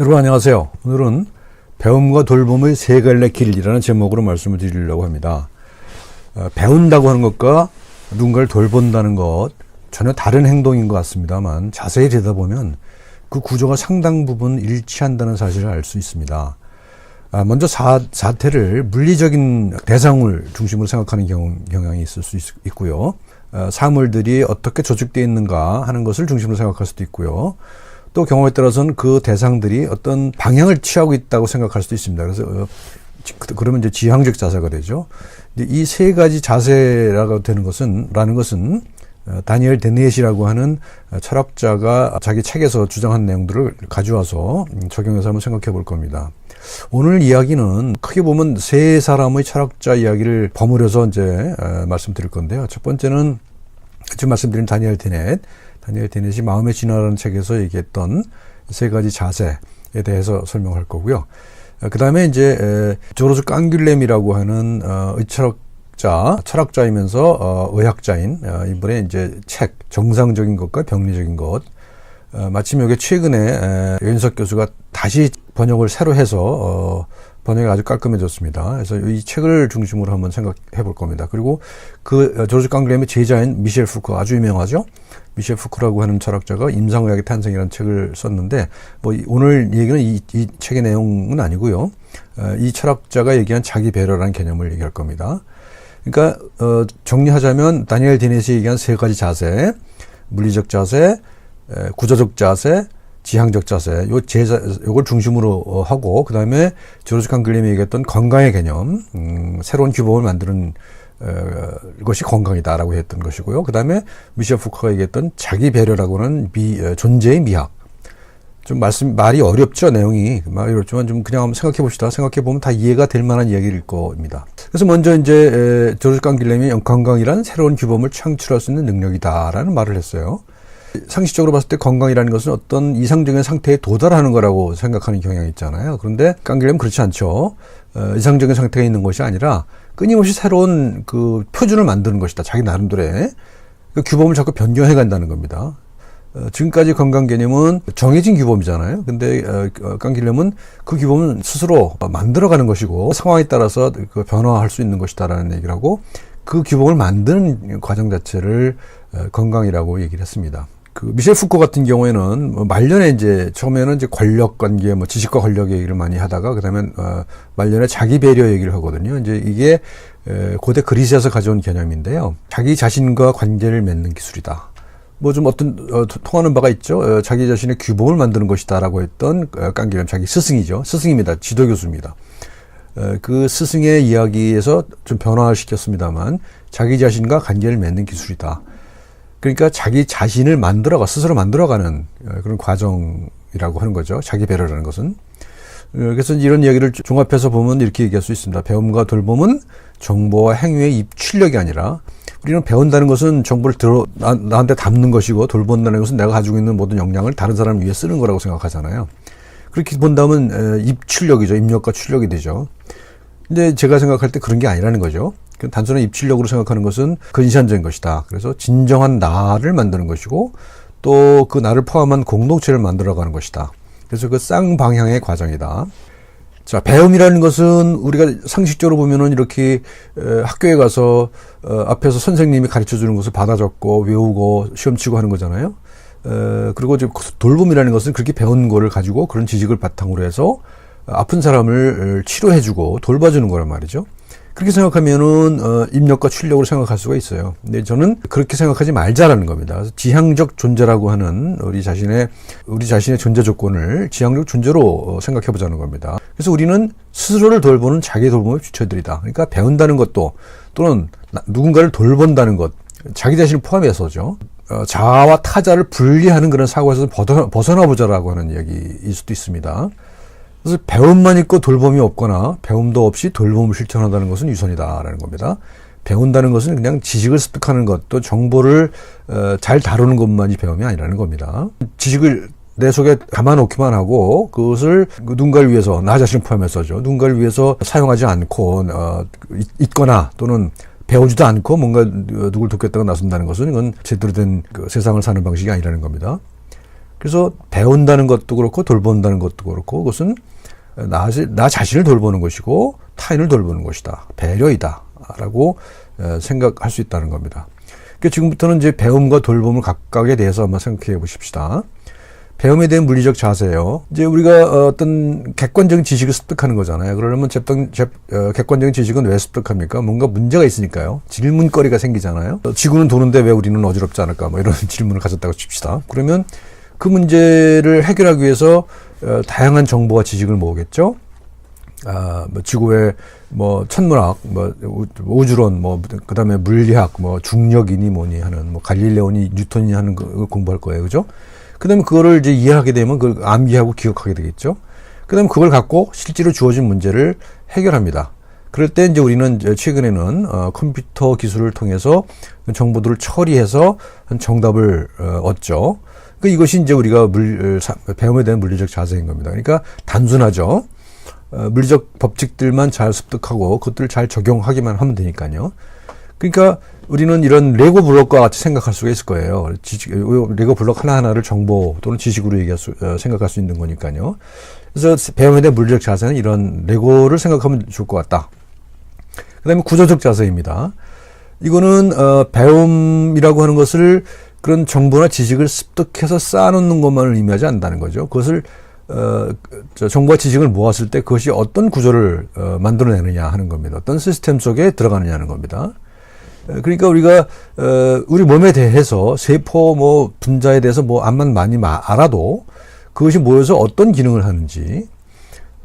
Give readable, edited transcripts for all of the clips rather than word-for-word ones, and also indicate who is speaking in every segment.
Speaker 1: 여러분 안녕하세요. 오늘은 배움과 돌봄의 세 갈래 길이라는 제목으로 말씀을 드리려고 합니다. 배운다고 하는 것과 누군가를 돌본다는 것 전혀 다른 행동인 것 같습니다만 자세히 들여다보면 그 구조가 상당 부분 일치한다는 사실을 알 수 있습니다. 먼저 사태를 물리적인 대상을 중심으로 생각하는 경향이 있을 수 있고요. 사물들이 어떻게 조직되어 있는가 하는 것을 중심으로 생각할 수도 있고요. 또 경우에 따라서는 그 대상들이 어떤 방향을 취하고 있다고 생각할 수도 있습니다. 그래서 그러면 이제 지향적 자세가 되죠. 이 세 가지 자세라고 되는 라는 것은 다니엘 데니엣이라고 하는 철학자가 자기 책에서 주장한 내용들을 가져와서 적용해서 한번 생각해 볼 겁니다. 오늘 이야기는 크게 보면 세 사람의 철학자 이야기를 버무려서 이제 말씀드릴 건데요. 첫 번째는 지금 말씀드린 다니엘 데니엣이 마음의 진화라는 책에서 얘기했던 세 가지 자세에 대해서 설명할 거고요. 그 다음에 이제 조르주 깡귤렘이라고 하는 철학자이면서 의학자인 이분의 이제 책 정상적인 것과 병리적인 것. 마침 여기 최근에 윤석 교수가 다시 번역을 새로 해서 번역이 아주 깔끔해졌습니다. 그래서 이 책을 중심으로 한번 생각해 볼 겁니다. 그리고 그 조르주 깡귤렘의 제자인 미셸 푸코, 아주 유명하죠. 미셸 푸코라고 하는 철학자가 임상의학의 탄생이라는 책을 썼는데 뭐 오늘 얘기는 이 책의 내용은 아니고요. 이 철학자가 얘기한 자기 배려라는 개념을 얘기할 겁니다. 그러니까 정리하자면 다니엘 데니엣이 얘기한 세 가지 자세, 물리적 자세, 구조적 자세, 지향적 자세, 요걸 중심으로 하고, 그 다음에 조르주 깡귤렘이 얘기했던 건강의 개념, 새로운 규범을 만드는 것이 건강이다라고 했던 것이고요. 그 다음에 미셸 푸코가 얘기했던 자기 배려라고 하는 존재의 미학. 좀 말이 어렵죠, 내용이. 말이 어렵지만 좀 그냥 한번 생각해 봅시다. 생각해 보면 다 이해가 될 만한 이야기일 겁니다. 그래서 먼저 이제 조르주 깡귤렘이 건강이란 새로운 규범을 창출할 수 있는 능력이다라는 말을 했어요. 상식적으로 봤을 때 건강이라는 것은 어떤 이상적인 상태에 도달하는 거라고 생각하는 경향이 있잖아요. 그런데 깡귤렘은 그렇지 않죠. 이상적인 상태에 있는 것이 아니라 끊임없이 새로운 그 표준을 만드는 것이다. 자기 나름대로의 그 규범을 자꾸 변경해 간다는 겁니다. 지금까지 건강 개념은 정해진 규범이잖아요. 근데 깡귤렘은 그 규범은 스스로 만들어가는 것이고 상황에 따라서 그 변화할 수 있는 것이다라는 얘기를 하고 그 규범을 만드는 과정 자체를 건강이라고 얘기를 했습니다. 그 미셸 푸코 같은 경우에는 말년에 이제 처음에는 이제 권력 관계, 지식과 권력 얘기를 많이 하다가 그다음에 말년에 자기 배려 얘기를 하거든요. 이제 이게 고대 그리스에서 가져온 개념인데요. 자기 자신과 관계를 맺는 기술이다. 좀 어떤 통하는 바가 있죠. 자기 자신의 규범을 만드는 것이다라고 했던 깡귤렘 자기 스승이죠. 스승입니다. 지도 교수입니다. 그 스승의 이야기에서 좀 변화시켰습니다만 자기 자신과 관계를 맺는 기술이다. 그러니까 자기 자신을 스스로 만들어가는 그런 과정이라고 하는 거죠. 자기 배려라는 것은. 그래서 이런 이야기를 종합해서 보면 이렇게 얘기할 수 있습니다. 배움과 돌봄은 정보와 행위의 입출력이 아니라 우리는 배운다는 것은 정보를 나한테 담는 것이고 돌본다는 것은 내가 가지고 있는 모든 역량을 다른 사람을 위해 쓰는 거라고 생각하잖아요. 그렇게 본다면 입출력이죠. 입력과 출력이 되죠. 근데 제가 생각할 때 그런 게 아니라는 거죠. 단순한 입출력으로 생각하는 것은 근시안적인 것이다. 그래서 진정한 나를 만드는 것이고 또 그 나를 포함한 공동체를 만들어가는 것이다. 그래서 그 쌍방향의 과정이다. 자, 배움이라는 것은 우리가 상식적으로 보면은 이렇게 학교에 가서 앞에서 선생님이 가르쳐 주는 것을 받아 적고 외우고 시험 치고 하는 거잖아요. 그리고 이제 돌봄이라는 것은 그렇게 배운 거를 가지고 그런 지식을 바탕으로 해서 아픈 사람을 치료해주고 돌봐주는 거란 말이죠. 그렇게 생각하면은 입력과 출력으로 생각할 수가 있어요. 근데 저는 그렇게 생각하지 말자라는 겁니다. 그래서 지향적 존재라고 하는 우리 자신의 존재 조건을 지향적 존재로 생각해 보자는 겁니다. 그래서 우리는 스스로를 돌보는 자기 돌봄의 주체들이다. 그러니까 배운다는 것도 또는 누군가를 돌본다는 것, 자기 자신을 포함해서죠. 자아와 타자를 분리하는 그런 사고에서 벗어나 보자라고 하는 이야기일 수도 있습니다. 그래서 배움만 있고 돌봄이 없거나 배움도 없이 돌봄을 실천한다는 것은 유선이다라는 겁니다. 배운다는 것은 그냥 지식을 습득하는 것, 또 정보를 잘 다루는 것만이 배움이 아니라는 겁니다. 지식을 내 속에 담아놓기만 하고 그것을 누군가를 위해서, 나 자신을 포함해서죠. 누군가를 위해서 사용하지 않고 있거나 또는 배우지도 않고 뭔가 누굴 돕겠다고 나선다는 것은 이건 제대로 된 그 세상을 사는 방식이 아니라는 겁니다. 그래서 배운다는 것도 그렇고 돌본다는 것도 그렇고 그것은 나 자신을 돌보는 것이고 타인을 돌보는 것이다. 배려이다. 라고 생각할 수 있다는 겁니다. 그러니까 지금부터는 이제 배움과 돌봄을 각각에 대해서 한번 생각해 보십시다. 배움에 대한 물리적 자세요. 이제 우리가 어떤 객관적인 지식을 습득하는 거잖아요. 그러려면 객관적인 지식은 왜 습득합니까? 뭔가 문제가 있으니까요. 질문거리가 생기잖아요. 지구는 도는데 왜 우리는 어지럽지 않을까? 뭐 이런 질문을 가졌다고 칩시다. 그러면 그 문제를 해결하기 위해서 다양한 정보와 지식을 모으겠죠. 뭐 지구의 뭐 천문학, 뭐 우주론, 뭐 그다음에 물리학, 뭐 중력이니 뭐니 하는 뭐 갈릴레오니 뉴턴이 하는 거 공부할 거예요, 그죠? 그다음에 그거를 이제 이해하게 되면 그걸 암기하고 기억하게 되겠죠. 그다음에 그걸 갖고 실제로 주어진 문제를 해결합니다. 그럴 때 이제 우리는 최근에는 컴퓨터 기술을 통해서 정보들을 처리해서 정답을 얻죠. 이것이 이제 우리가 배움에 대한 물리적 자세인 겁니다. 그러니까 단순하죠. 물리적 법칙들만 잘 습득하고 그것들을 잘 적용하기만 하면 되니까요. 그러니까 우리는 이런 레고 블록과 같이 생각할 수가 있을 거예요. 레고 블록 하나하나를 정보 또는 지식으로 생각할 수 있는 거니까요. 그래서 배움에 대한 물리적 자세는 이런 레고를 생각하면 좋을 것 같다. 그 다음에 구조적 자세입니다. 이거는 배움이라고 하는 것을 그런 정보나 지식을 습득해서 쌓아놓는 것만을 의미하지 않는다는 거죠. 그것을 정보와 지식을 모았을 때 그것이 어떤 구조를 만들어내느냐 하는 겁니다. 어떤 시스템 속에 들어가느냐 하는 겁니다. 그러니까 우리가 우리 몸에 대해서 세포 뭐 분자에 대해서 뭐 암만 많이 알아도 그것이 모여서 어떤 기능을 하는지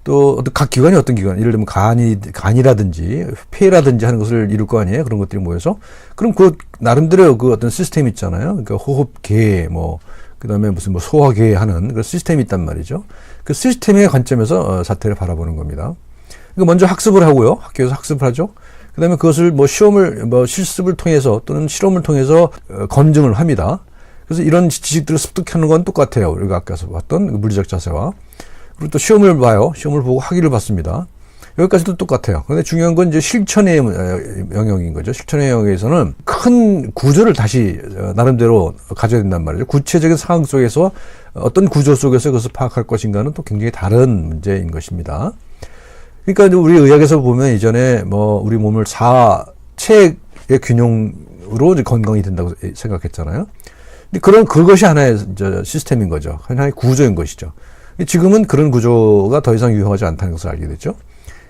Speaker 1: 또 각 기관이 어떤 기관, 예를 들면 간이라든지 폐라든지 하는 것을 이룰 거 아니에요. 그런 것들이 모여서 그럼 그 나름대로 그 어떤 시스템이 있잖아요. 그러니까 호흡계 뭐 그다음에 무슨 뭐 소화계 하는 그런 시스템이 있단 말이죠. 그 시스템의 관점에서 사태를 바라보는 겁니다. 그러니까 먼저 학습을 하고요. 학교에서 학습을 하죠. 그다음에 그것을 뭐 실습을 통해서 또는 실험을 통해서 검증을 합니다. 그래서 이런 지식들을 습득하는 건 똑같아요. 우리가 아까서 봤던 물리적 자세와. 그리고 또 시험을 봐요. 시험을 보고 학위를 받습니다. 여기까지도 똑같아요. 그런데 중요한 건 이제 실천의 영역인 거죠. 실천의 영역에서는 큰 구조를 다시 나름대로 가져야 된단 말이죠. 구체적인 상황 속에서 어떤 구조 속에서 그것을 파악할 것인가는 또 굉장히 다른 문제인 것입니다. 그러니까 우리 의학에서 보면 이전에 뭐 우리 몸을 4체의 균형으로 이제 건강이 된다고 생각했잖아요. 근데 그것이 하나의 이제 시스템인 거죠. 하나의 구조인 것이죠. 지금은 그런 구조가 더 이상 유효하지 않다는 것을 알게 됐죠.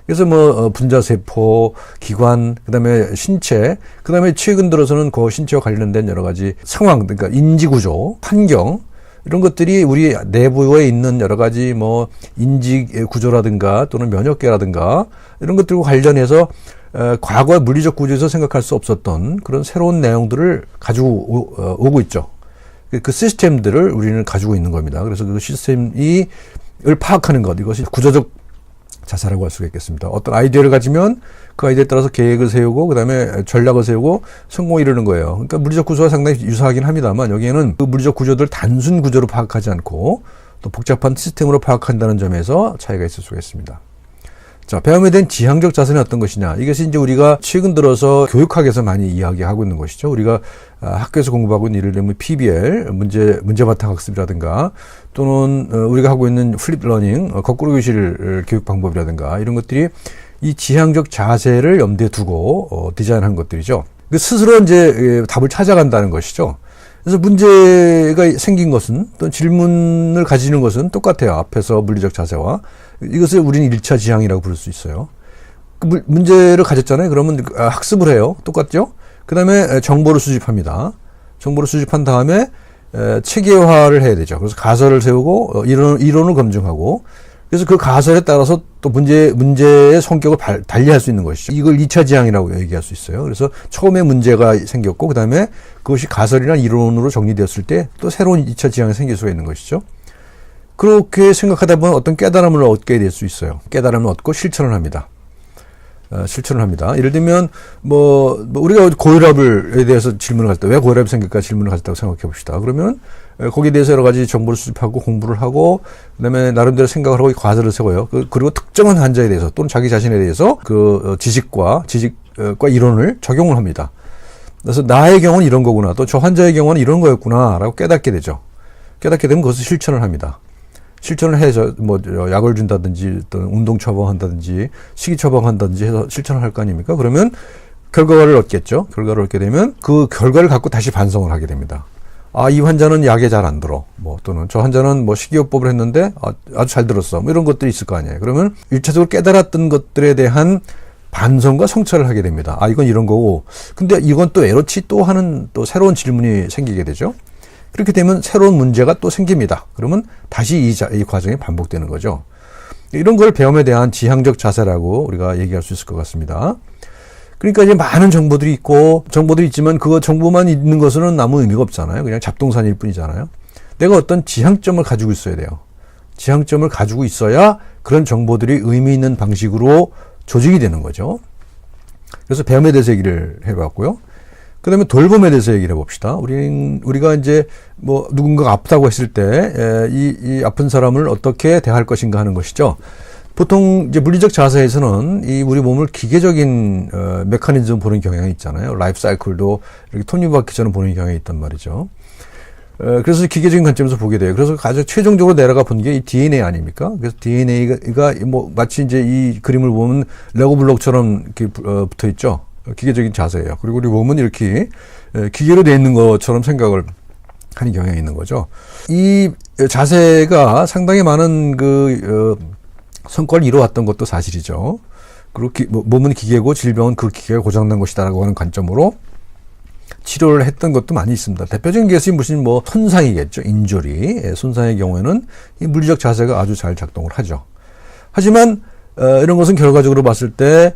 Speaker 1: 그래서 뭐 분자세포, 기관, 그다음에 신체, 그다음에 최근 들어서는 그 신체와 관련된 여러 가지 상황, 그러니까 인지구조, 환경 이런 것들이 우리 내부에 있는 여러 가지 뭐 인지 구조라든가 또는 면역계라든가 이런 것들과 관련해서 과거의 물리적 구조에서 생각할 수 없었던 그런 새로운 내용들을 가지고 오고 있죠. 그 시스템들을 우리는 가지고 있는 겁니다. 그래서 그 시스템을 파악하는 것, 이것이 구조적 자세라고 할 수가 있겠습니다. 어떤 아이디어를 가지면 그 아이디어에 따라서 계획을 세우고 그다음에 전략을 세우고 성공을 이루는 거예요. 그러니까 물리적 구조와 상당히 유사하긴 합니다만 여기에는 그 물리적 구조들 단순 구조로 파악하지 않고 또 복잡한 시스템으로 파악한다는 점에서 차이가 있을 수가 있습니다. 자, 배움에 대한 지향적 자세는 어떤 것이냐? 이것이 이제 우리가 최근 들어서 교육학에서 많이 이야기하고 있는 것이죠. 우리가 학교에서 공부하고 있는 예를 들면 PBL, 문제 바탕 학습이라든가 또는 우리가 하고 있는 플립 러닝, 거꾸로 교실 교육 방법이라든가 이런 것들이 이 지향적 자세를 염두에 두고 디자인한 것들이죠. 스스로 이제 답을 찾아간다는 것이죠. 그래서 문제가 생긴 것은 또 질문을 가지는 것은 똑같아요. 앞에서 물리적 자세와 이것을 우리는 1차 지향이라고 부를 수 있어요. 문제를 가졌잖아요. 그러면 학습을 해요. 똑같죠? 그 다음에 정보를 수집합니다. 정보를 수집한 다음에 체계화를 해야 되죠. 그래서 가설을 세우고 이론을 검증하고 그래서 그 가설에 따라서 또 문제의 성격을 달리할 수 있는 것이죠. 이걸 2차 지향이라고 얘기할 수 있어요. 그래서 처음에 문제가 생겼고, 그 다음에 그것이 가설이나 이론으로 정리되었을 때 또 새로운 2차 지향이 생길 수가 있는 것이죠. 그렇게 생각하다 보면 어떤 깨달음을 얻게 될 수 있어요. 깨달음을 얻고 실천을 합니다. 실천을 합니다. 예를 들면, 우리가 고혈압에 대해서 질문을 할 때, 왜 고혈압이 생길까 질문을 가졌다고 생각해 봅시다. 그러면, 거기에 대해서 여러 가지 정보를 수집하고 공부를 하고, 그 다음에 나름대로 생각을 하고 과제를 세워요. 그리고 특정한 환자에 대해서 또는 자기 자신에 대해서 그 지식과 이론을 적용을 합니다. 그래서 나의 경우는 이런 거구나. 또 저 환자의 경우는 이런 거였구나. 라고 깨닫게 되죠. 깨닫게 되면 그것을 실천을 합니다. 실천을 해서 뭐 약을 준다든지 또는 운동 처방한다든지 식이 처방한다든지 해서 실천을 할 거 아닙니까? 그러면 결과를 얻겠죠. 결과를 얻게 되면 그 결과를 갖고 다시 반성을 하게 됩니다. 아, 이 환자는 약에 잘 안 들어. 뭐 또는 저 환자는 뭐 식이요법을 했는데 아주 잘 들었어. 뭐 이런 것들이 있을 거 아니에요. 그러면 1차적으로 깨달았던 것들에 대한 반성과 성찰을 하게 됩니다. 아, 이건 이런 거고. 근데 이건 또 에러치 또 하는 또 새로운 질문이 생기게 되죠. 그렇게 되면 새로운 문제가 또 생깁니다. 그러면 다시 이 과정이 반복되는 거죠. 이런 걸 배움에 대한 지향적 자세라고 우리가 얘기할 수 있을 것 같습니다. 그러니까 이제 많은 정보들이 있고, 정보들이 있지만 그거 정보만 있는 것은 아무 의미가 없잖아요. 그냥 잡동사니일 뿐이잖아요. 내가 어떤 지향점을 가지고 있어야 돼요. 지향점을 가지고 있어야 그런 정보들이 의미 있는 방식으로 조직이 되는 거죠. 그래서 배움에 대해서 얘기를 해봤고요. 그 다음에 돌봄에 대해서 얘기를 해봅시다. 우리가 이제 뭐 누군가가 아프다고 했을 때, 이 아픈 사람을 어떻게 대할 것인가 하는 것이죠. 보통 이제 물리적 자세에서는 이 우리 몸을 기계적인 메커니즘 보는 경향이 있잖아요. 라이프 사이클도 이렇게 톱니바퀴처럼 보는 경향이 있단 말이죠. 그래서 기계적인 관점에서 보게 돼요. 그래서 가장 최종적으로 내려가 본 게 이 DNA 아닙니까? 그래서 DNA가 뭐 마치 이제 이 그림을 보면 레고 블록처럼 이렇게 붙어 있죠. 기계적인 자세예요. 그리고 우리 몸은 이렇게 기계로 되어 있는 것처럼 생각을 하는 경향이 있는 거죠. 이 자세가 상당히 많은 성과를 이루어왔던 것도 사실이죠. 그리고 몸은 기계고 질병은 그 기계가 고장난 것이다라고 하는 관점으로 치료를 했던 것도 많이 있습니다. 대표적인 것이 무슨 뭐 손상이겠죠. 인조리. 손상의 경우에는 이 물리적 자세가 아주 잘 작동을 하죠. 하지만 이런 것은 결과적으로 봤을 때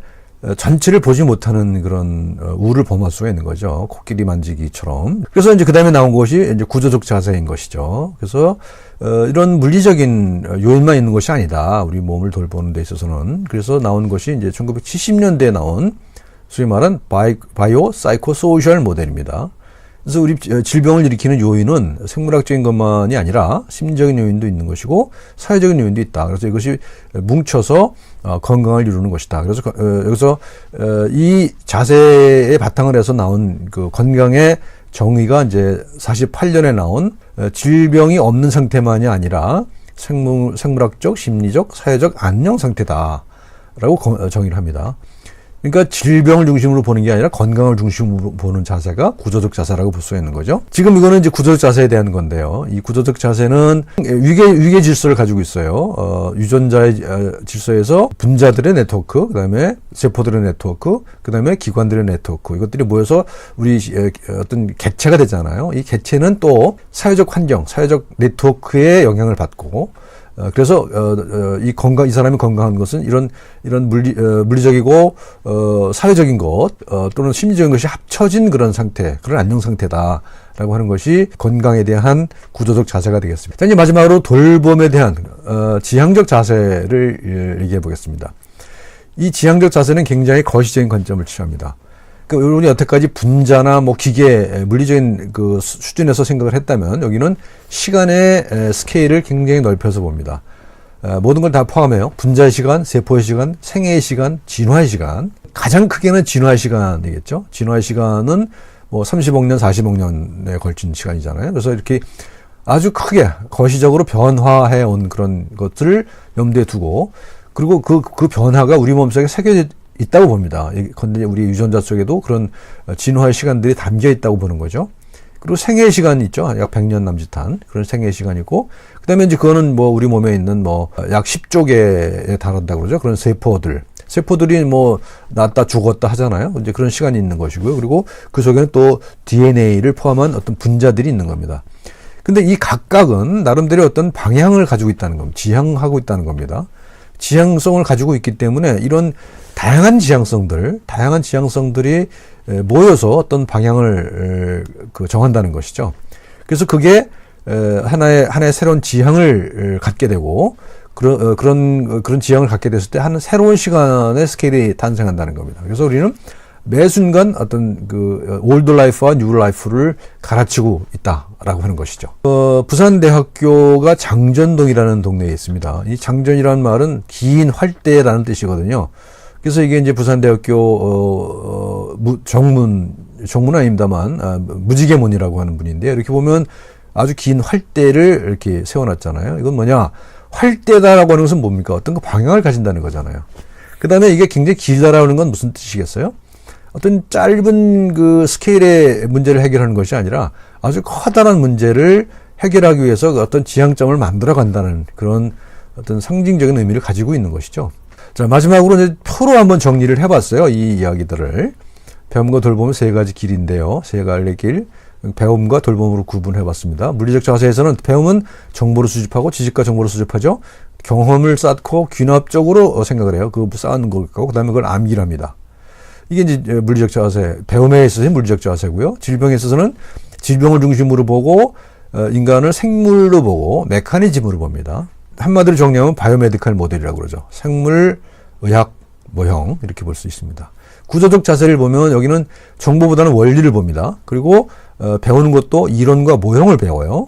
Speaker 1: 전체를 보지 못하는 그런 우를 범할 수가 있는 거죠. 코끼리 만지기처럼. 그래서 이제 그 다음에 나온 것이 이제 구조적 자세인 것이죠. 그래서 이런 물리적인 요인만 있는 것이 아니다. 우리 몸을 돌보는 데 있어서는. 그래서 나온 것이 이제 1970년대에 나온 소위 말한 바이오 사이코 소셜 모델입니다. 그래서 우리 질병을 일으키는 요인은 생물학적인 것만이 아니라 심리적인 요인도 있는 것이고 사회적인 요인도 있다. 그래서 이것이 뭉쳐서 건강을 이루는 것이다. 그래서 여기서 이 자세의 바탕을 해서 나온 그 건강의 정의가 이제 48년에 나온 질병이 없는 상태만이 아니라 생물학적, 심리적, 사회적 안녕 상태다라고 정의를 합니다. 그러니까 질병을 중심으로 보는 게 아니라 건강을 중심으로 보는 자세가 구조적 자세라고 볼 수 있는 거죠. 지금 이거는 이제 구조적 자세에 대한 건데요. 이 구조적 자세는 위계 질서를 가지고 있어요. 유전자의 질서에서 분자들의 네트워크, 그다음에 세포들의 네트워크, 그다음에 기관들의 네트워크, 이것들이 모여서 우리 어떤 객체가 되잖아요. 이 객체는 또 사회적 환경, 사회적 네트워크의 영향을 받고, 그래서 이 사람이 건강한 것은 이런 물리적이고 사회적인 것 또는 심리적인 것이 합쳐진 그런 상태, 그런 안녕 상태다라고 하는 것이 건강에 대한 구조적 자세가 되겠습니다. 자, 이제 마지막으로 돌봄에 대한 지향적 자세를 얘기해 보겠습니다. 이 지향적 자세는 굉장히 거시적인 관점을 취합니다. 우리 여태까지 분자나 뭐 기계, 물리적인 그 수준에서 생각을 했다면 여기는 시간의 스케일을 굉장히 넓혀서 봅니다. 모든 걸 다 포함해요. 분자의 시간, 세포의 시간, 생애의 시간, 진화의 시간. 가장 크게는 진화의 시간이겠죠. 진화의 시간은 뭐 30억 년, 40억 년에 걸친 시간이잖아요. 그래서 이렇게 아주 크게 거시적으로 변화해 온 그런 것들을 염두에 두고, 그리고 그 변화가 우리 몸속에 새겨져 있다고 봅니다. 근데 우리 유전자 속에도 그런 진화의 시간들이 담겨 있다고 보는 거죠. 그리고 생애의 시간이 있죠. 약 100년 남짓한 그런 생애의 시간이고, 그 다음에 이제 그거는 뭐 우리 몸에 있는 뭐 약 10조 개에 달한다고 그러죠. 그런 세포들이 뭐 낳았다 죽었다 하잖아요. 이제 그런 시간이 있는 것이고요. 그리고 그 속에는 또 DNA를 포함한 어떤 분자들이 있는 겁니다. 근데 이 각각은 나름대로 어떤 방향을 가지고 있다는 겁니다. 지향하고 있다는 겁니다. 지향성을 가지고 있기 때문에 이런 다양한 지향성들이 모여서 어떤 방향을 정한다는 것이죠. 그래서 그게 하나의 새로운 지향을 갖게 되고, 그런 지향을 갖게 됐을 때 하는 새로운 시간의 스케일이 탄생한다는 겁니다. 그래서 우리는 매 순간 어떤 올드 라이프와 뉴 라이프를 가르치고 있다라고 하는 것이죠. 부산대학교가 장전동이라는 동네에 있습니다. 이 장전이라는 말은 긴 활대라는 뜻이거든요. 그래서 이게 이제 부산대학교 정문 아닙니다만 무지개문이라고 하는 분인데, 이렇게 보면 아주 긴 활대를 이렇게 세워놨잖아요. 이건 뭐냐? 활대다라고 하는 것은 뭡니까? 어떤 그 방향을 가진다는 거잖아요. 그 다음에 이게 굉장히 길다라는 건 무슨 뜻이겠어요? 어떤 짧은 그 스케일의 문제를 해결하는 것이 아니라 아주 커다란 문제를 해결하기 위해서 어떤 지향점을 만들어 간다는 그런 어떤 상징적인 의미를 가지고 있는 것이죠. 자, 마지막으로 이제 표로 한번 정리를 해봤어요. 이 이야기들을. 배움과 돌봄은 세 가지 길인데요. 세 갈래 길. 배움과 돌봄으로 구분해봤습니다. 물리적 자세에서는 배움은 정보를 수집하고 지식과 정보를 수집하죠. 경험을 쌓고 귀납적으로 생각을 해요. 그 쌓는 거고, 그 다음에 그걸 암기를 합니다. 이게 이제 물리적 자세, 배움에 있어서는 물리적 자세고요. 질병에 있어서는 질병을 중심으로 보고, 인간을 생물로 보고, 메커니즘으로 봅니다. 한마디로 정리하면 바이오메디컬 모델이라고 그러죠. 생물, 의학, 모형, 이렇게 볼 수 있습니다. 구조적 자세를 보면 여기는 정보보다는 원리를 봅니다. 그리고 배우는 것도 이론과 모형을 배워요.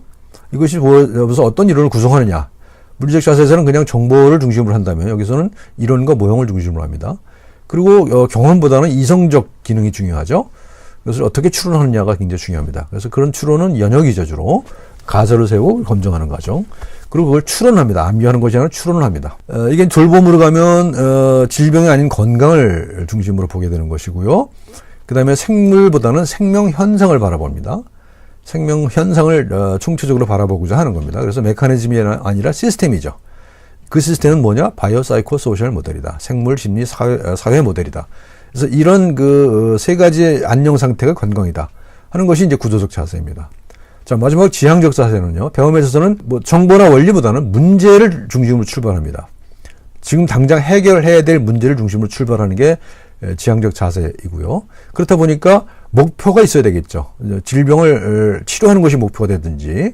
Speaker 1: 이것이 여기서 어떤 이론을 구성하느냐. 물리적 자세에서는 그냥 정보를 중심으로 한다면 여기서는 이론과 모형을 중심으로 합니다. 그리고 경험보다는 이성적 기능이 중요하죠. 그것을 어떻게 추론하느냐가 굉장히 중요합니다. 그래서 그런 추론은 연역이죠, 주로. 가설을 세우고 검증하는 과정. 그리고 그걸 추론합니다. 암기하는 것이 아니라 추론을 합니다. 이게 돌봄으로 가면 질병이 아닌 건강을 중심으로 보게 되는 것이고요. 그 다음에 생물보다는 생명 현상을 바라봅니다. 생명 현상을 총체적으로 바라보고자 하는 겁니다. 그래서 메커니즘이 아니라 시스템이죠. 그 시스템은 뭐냐? 바이오 사이코 소셜 모델이다. 생물 심리 사회 모델이다. 그래서 이런 그 세 가지 안녕 상태가 건강이다 하는 것이 이제 구조적 자세입니다. 자, 마지막 지향적 자세는요. 배움에 있어서는 뭐 정보나 원리보다는 문제를 중심으로 출발합니다. 지금 당장 해결해야 될 문제를 중심으로 출발하는 게 지향적 자세이고요. 그렇다 보니까 목표가 있어야 되겠죠. 질병을 치료하는 것이 목표가 되든지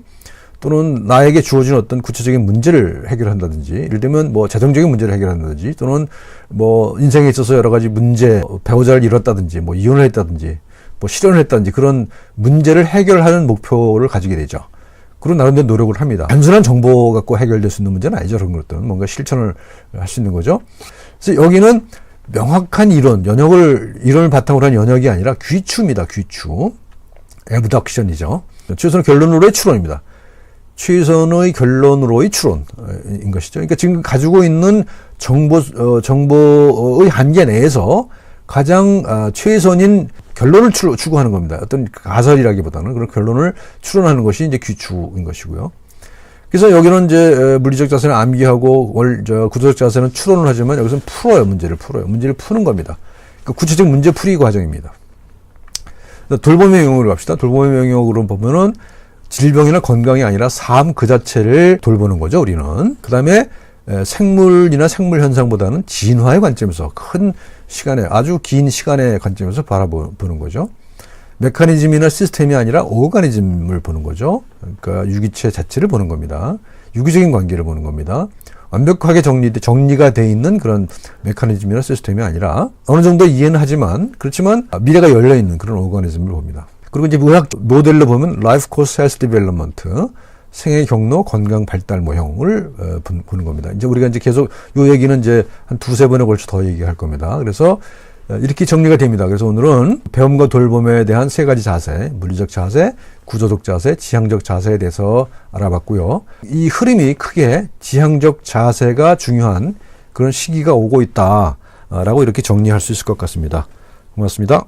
Speaker 1: 또는 나에게 주어진 어떤 구체적인 문제를 해결한다든지, 예를 들면 뭐 재정적인 문제를 해결한다든지, 또는 뭐 인생에 있어서 여러 가지 문제, 배우자를 잃었다든지, 뭐 이혼을 했다든지, 뭐 실현을 했다든지 그런 문제를 해결하는 목표를 가지게 되죠. 그리고 나름대로 노력을 합니다. 단순한 정보 갖고 해결될 수 있는 문제는 아니죠. 그런 것들은 뭔가 실천을 할 수 있는 거죠. 그래서 여기는 명확한 이론을 바탕으로 한 연역이 아니라 귀추입니다. 귀추. 애브덕션이죠. 최선의 결론으로의 추론입니다. 최선의 결론으로의 추론인 것이죠. 그러니까 지금 가지고 있는 정보의 한계 내에서 가장 최선인 결론을 추구하는 겁니다. 어떤 가설이라기보다는 그런 결론을 추론하는 것이 이제 귀추인 것이고요. 그래서 여기는 이제 물리적 자세는 암기하고 구조적 자세는 추론을 하지만 여기서는 문제를 푸는 겁니다. 그러니까 구체적 문제 풀이 과정입니다. 돌봄의 영역으로 갑시다. 돌봄의 영역으로 보면은 질병이나 건강이 아니라 삶 그 자체를 돌보는 거죠, 우리는. 그 다음에 생물이나 생물 현상보다는 진화의 관점에서 큰 시간에, 아주 긴 시간의 관점에서 바라보는 거죠. 메커니즘이나 시스템이 아니라 오가니즘을 보는 거죠. 그러니까 유기체 자체를 보는 겁니다. 유기적인 관계를 보는 겁니다. 완벽하게 정리가 돼 있는 그런 메커니즘이나 시스템이 아니라 어느 정도 이해는 하지만, 그렇지만 미래가 열려있는 그런 오가니즘을 봅니다. 그리고 이제 의학 모델로 보면 Life Course Health Development, 생애 경로 건강 발달 모형을 보는 겁니다. 이제 우리가 이제 계속 이 얘기는 이제 한 두세 번에 걸쳐 더 얘기할 겁니다. 그래서 이렇게 정리가 됩니다. 그래서 오늘은 배움과 돌봄에 대한 세 가지 자세, 물리적 자세, 구조적 자세, 지향적 자세에 대해서 알아봤고요. 이 흐름이 크게 지향적 자세가 중요한 그런 시기가 오고 있다라고 이렇게 정리할 수 있을 것 같습니다. 고맙습니다.